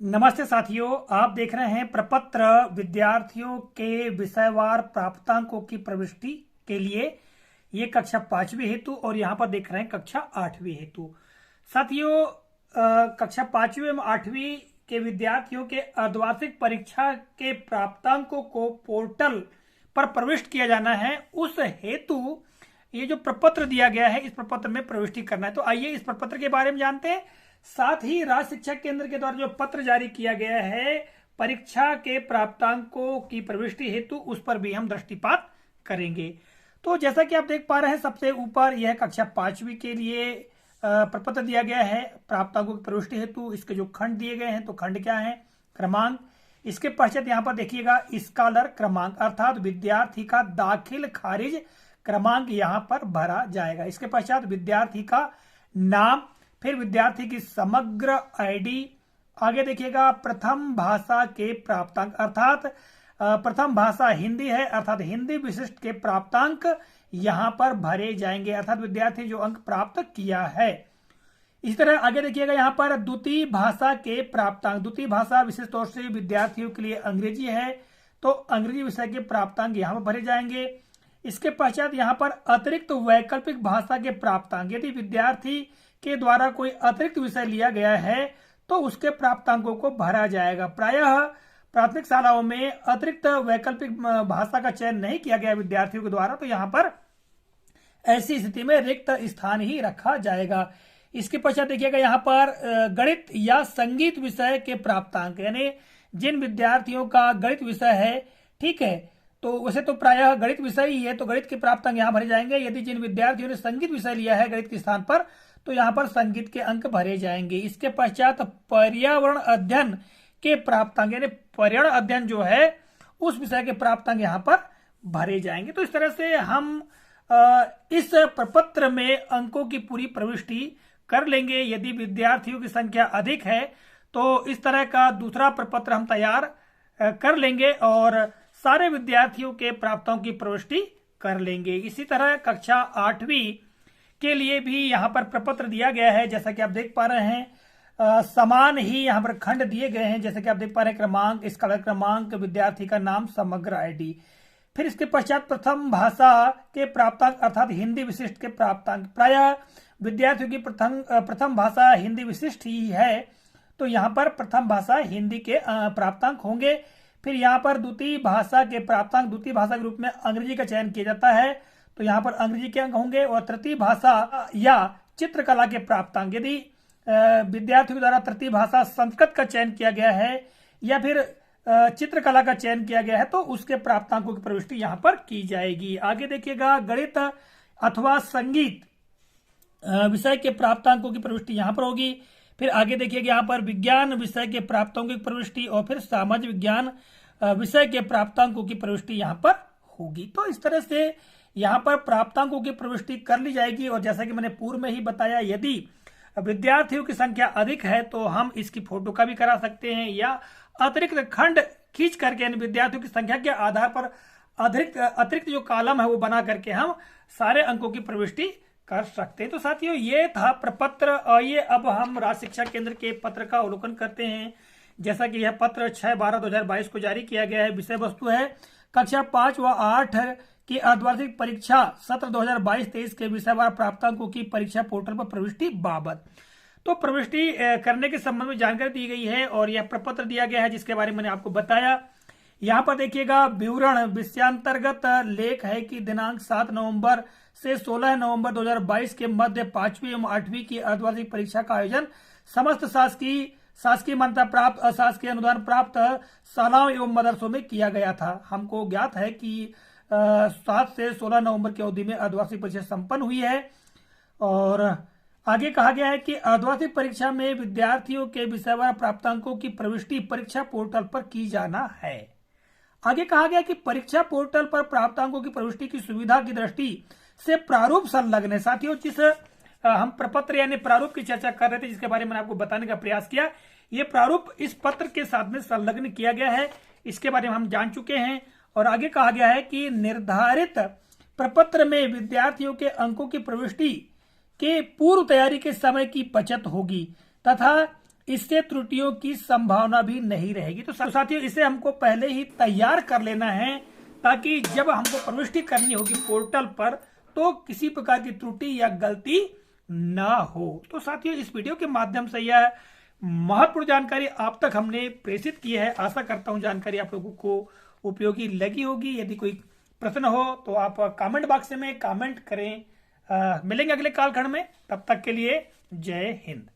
नमस्ते साथियों, आप देख रहे हैं प्रपत्र विद्यार्थियों के विषयवार प्राप्तांकों की प्रविष्टि के लिए। ये कक्षा 5वीं हेतु और यहाँ पर देख रहे हैं कक्षा 8वीं हेतु। साथियों, कक्षा 5वीं एवं 8वीं के विद्यार्थियों के अर्धवार्षिक परीक्षा के प्राप्तांकों को पोर्टल पर प्रविष्ट किया जाना है। उस हेतु ये जो प्रपत्र दिया गया है, इस प्रपत्र में प्रविष्टि करना है। तो आइए इस प्रपत्र के बारे में जानते हैं। साथ ही राज्य शिक्षा केंद्र के द्वारा जो पत्र जारी किया गया है परीक्षा के प्राप्तांकों की प्रविष्टि हेतु, उस पर भी हम दृष्टिपात करेंगे। तो जैसा कि आप देख पा रहे हैं, सबसे ऊपर यह कक्षा 5वीं के लिए प्रपत्र दिया गया है प्राप्तांकों की प्रविष्टि हेतु। इसके जो खंड दिए गए हैं, तो खंड क्या है? क्रमांक। इसके पश्चात यहाँ पर देखिएगा स्कॉलर क्रमांक, अर्थात विद्यार्थी का दाखिल खारिज क्रमांक यहाँ पर भरा जाएगा। इसके पश्चात विद्यार्थी का नाम, फिर विद्यार्थी की समग्र आईडी। आगे देखिएगा प्रथम भाषा के प्राप्तांक, अर्थात प्रथम भाषा हिंदी है, अर्थात हिंदी विशिष्ट के प्राप्तांक यहाँ पर भरे जाएंगे, अर्थात विद्यार्थी जो अंक प्राप्त किया है। इसी तरह आगे देखिएगा यहाँ पर द्वितीय भाषा के प्राप्तांक। द्वितीय भाषा विशेष तौर से विद्यार्थियों के लिए अंग्रेजी है, तो अंग्रेजी विषय के प्राप्तांक यहाँ पर भरे जाएंगे। इसके पश्चात यहाँ पर अतिरिक्त वैकल्पिक भाषा के प्राप्तांक, यदि विद्यार्थी के द्वारा कोई अतिरिक्त विषय लिया गया है तो उसके प्राप्तांकों को भरा जाएगा। प्रायः प्राथमिक शालाओं में अतिरिक्त वैकल्पिक भाषा का चयन नहीं किया गया विद्यार्थियों के द्वारा, तो यहाँ पर ऐसी स्थिति में रिक्त स्थान ही रखा जाएगा। इसके पश्चात देखिएगा यहाँ पर गणित या संगीत विषय के प्राप्तांक, यानी जिन विद्यार्थियों का गणित विषय है, ठीक है, तो वैसे तो प्रायः गणित विषय ही है, तो गणित के प्राप्तांक यहाँ भरे जाएंगे। यदि जिन विद्यार्थियों ने संगीत विषय लिया है गणित के स्थान पर, तो यहाँ पर संगीत के अंक भरे जाएंगे। इसके पश्चात पर्यावरण अध्ययन के प्राप्तांक, यानी पर्यावरण अध्ययन जो है उस विषय के प्राप्तांक यहाँ पर भरे जाएंगे। तो इस तरह से हम इस प्रपत्र में अंकों की पूरी प्रविष्टि कर लेंगे। यदि विद्यार्थियों की संख्या अधिक है तो इस तरह का दूसरा प्रपत्र हम तैयार कर लेंगे और सारे विद्यार्थियों के प्राप्तांकों की प्रविष्टि कर लेंगे। इसी तरह कक्षा 8वीं के लिए भी यहाँ पर प्रपत्र दिया गया है। जैसा कि आप देख पा रहे हैं, समान ही यहाँ पर खंड दिए गए हैं। जैसे कि आप देख पा रहे हैं, क्रमांक, स्कॉलर क्रमांक, विद्यार्थी का नाम, समग्र आईडी। फिर इसके पश्चात प्रथम भाषा के प्राप्तांक, अर्थात हिंदी विशिष्ट के प्राप्तांक। प्रायः विद्यार्थियों की प्रथम भाषा हिंदी विशिष्ट ही है, तो यहाँ पर प्रथम भाषा हिंदी के प्राप्तांक होंगे। फिर यहाँ पर द्वितीय भाषा के प्राप्तांक, द्वितीय भाषा के रूप में अंग्रेजी का चयन किया जाता है, तो यहाँ पर अंग्रेजी के अंक होंगे। और तृतीय भाषा या चित्रकला के प्राप्तांक, यदि विद्यार्थियों द्वारा तृतीय भाषा संस्कृत का चयन किया गया है या फिर चित्रकला का चयन किया गया है, तो उसके प्राप्तांकों की प्रविष्टि यहाँ पर की जाएगी। आगे देखिएगा गणित अथवा संगीत विषय के प्राप्तांकों की प्रविष्टि यहाँ पर होगी। फिर आगे देखिएगा यहाँ पर विज्ञान विषय के प्राप्तांकों की प्रविष्टि और फिर सामाजिक विज्ञान विषय के प्राप्तांकों की प्रविष्टि यहाँ पर होगी। तो इस तरह से यहाँ पर प्राप्तांकों की प्रविष्टि कर ली जाएगी। और जैसा कि मैंने पूर्व में ही बताया, यदि विद्यार्थियों की संख्या अधिक है तो हम इसकी फोटो का भी करा सकते हैं, या अतिरिक्त खंड खींच करके विद्यार्थियों की संख्या के आधार पर अतिरिक्त जो कॉलम है वो बना करके हम सारे अंकों की प्रविष्टि कर सकते हैं। तो साथियों, ये था प्रपत्र। आइए अब हम राज्य शिक्षा केंद्र के पत्र का अवलोकन करते हैं। जैसा कि यह पत्र 6/12/2022 को जारी किया गया है। विषय वस्तु है कक्षा 5 व 8 की अर्धवार्षिक परीक्षा सत्र 2022-23 के विषयवार प्राप्तांकों की परीक्षा पोर्टल पर प्रविष्टि बाबत। तो प्रविष्टि करने के संबंध में जानकारी दी गई है और यह प्रपत्र दिया गया है, जिसके बारे में मैंने आपको बताया। यहाँ पर देखिएगा विवरण विषयांतर्गत लेख है कि दिनांक 7 नवंबर से 16 नवंबर 2022 के मध्य 5वीं एवं 8वीं की अर्धवार्षिक परीक्षा का आयोजन समस्त शासकीय मान्यता प्राप्त, अशासकीय अनुदान प्राप्त शालाओं एवं मदरसों में किया गया था। हमको ज्ञात है कि 7 से 16 नवंबर की अवधि में अर्धवार्षिक परीक्षा संपन्न हुई है। और आगे कहा गया है कि अर्धवार्षिक परीक्षा में विद्यार्थियों के विषयवार प्राप्तांकों की प्रविष्टि परीक्षा पोर्टल पर की जाना है। आगे कहा गया कि परीक्षा पोर्टल पर प्राप्तांकों की प्रविष्टि की सुविधा की दृष्टि से प्रारूप संलग्न है। साथियों, जिस हम प्रपत्र यानी प्रारूप की चर्चा कर रहे थे, जिसके बारे में आपको बताने का प्रयास किया, ये प्रारूप इस पत्र के साथ में संलग्न किया गया है। इसके बारे में हम जान चुके हैं। और आगे कहा गया है कि निर्धारित प्रपत्र में विद्यार्थियों के अंकों की प्रविष्टि के पूर्व तैयारी के समय की बचत होगी तथा इससे त्रुटियों की संभावना भी नहीं रहेगी। तो साथियों, इसे हमको पहले ही तैयार कर लेना है ताकि जब हमको प्रविष्टि करनी होगी पोर्टल पर तो किसी प्रकार की त्रुटि या गलती ना हो। तो साथियों, इस वीडियो के माध्यम से यह महत्वपूर्ण जानकारी आप तक हमने प्रेषित की है। आशा करता हूं जानकारी आप लोगों को उपयोगी लगी होगी। यदि कोई प्रश्न हो तो आप कमेंट बॉक्स में कमेंट करें। मिलेंगे अगले कालखंड में, तब तक के लिए जय हिंद।